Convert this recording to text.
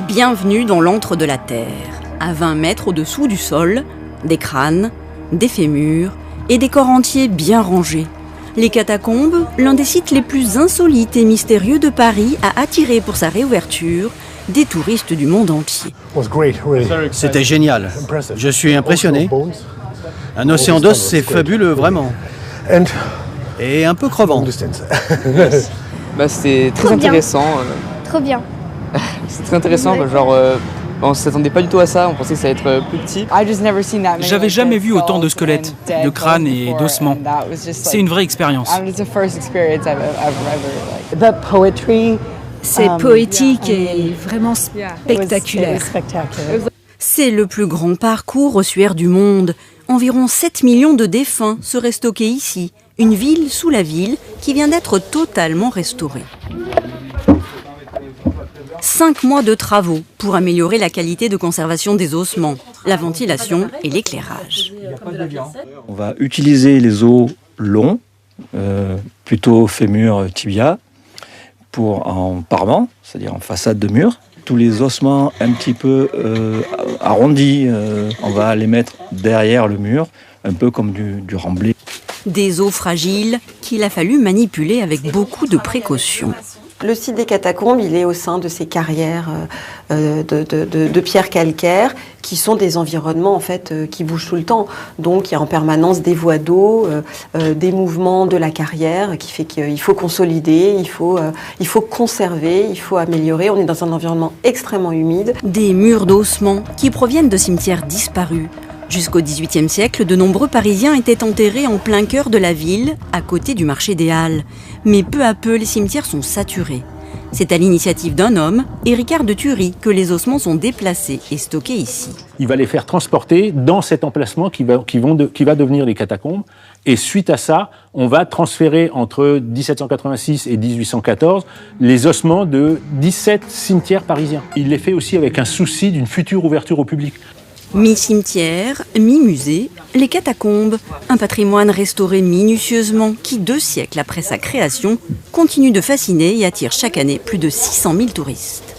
Bienvenue dans l'antre de la Terre. À 20 mètres au-dessous du sol, des crânes, des fémurs et des corps entiers bien rangés. Les catacombes, l'un des sites les plus insolites et mystérieux de Paris, a attiré pour sa réouverture des touristes du monde entier. C'était génial. Je suis impressionné. Un océan d'os, c'est fabuleux, vraiment. Et un peu crevant. C'était très intéressant. Trop bien. C'est très intéressant, on ne s'attendait pas du tout à ça, on pensait que ça allait être plus petit. J'avais jamais vu autant de squelettes, de crânes et d'ossements. C'est une vraie expérience. C'est poétique et vraiment spectaculaire. C'est le plus grand parcours ossuaire du monde. Environ 7 millions de défunts seraient stockés ici, une ville sous la ville qui vient d'être totalement restaurée. 5 mois de travaux pour améliorer la qualité de conservation des ossements, la ventilation et l'éclairage. On va utiliser les os longs, plutôt fémur, tibia, en parement, c'est-à-dire en façade de mur. Tous les ossements un petit peu arrondis, on va les mettre derrière le mur, un peu comme du remblai. Des os fragiles qu'il a fallu manipuler avec beaucoup de précautions. Le site des catacombes, il est au sein de ces carrières de pierres calcaires qui sont des environnements en fait qui bougent tout le temps. Donc il y a en permanence des voies d'eau, des mouvements de la carrière qui fait qu'il faut consolider, il faut conserver, il faut améliorer. On est dans un environnement extrêmement humide. Des murs d'ossements qui proviennent de cimetières disparus. Jusqu'au XVIIIe siècle, de nombreux Parisiens étaient enterrés en plein cœur de la ville, à côté du marché des Halles. Mais peu à peu, les cimetières sont saturés. C'est à l'initiative d'un homme, Ricard de Thury, que les ossements sont déplacés et stockés ici. Il va les faire transporter dans cet emplacement qui va devenir les catacombes. Et suite à ça, on va transférer entre 1786 et 1814 les ossements de 17 cimetières parisiens. Il les fait aussi avec un souci d'une future ouverture au public. Mi-cimetière, mi-musée, les catacombes, un patrimoine restauré minutieusement qui, 2 siècles après sa création, continue de fasciner et attire chaque année plus de 600 000 touristes.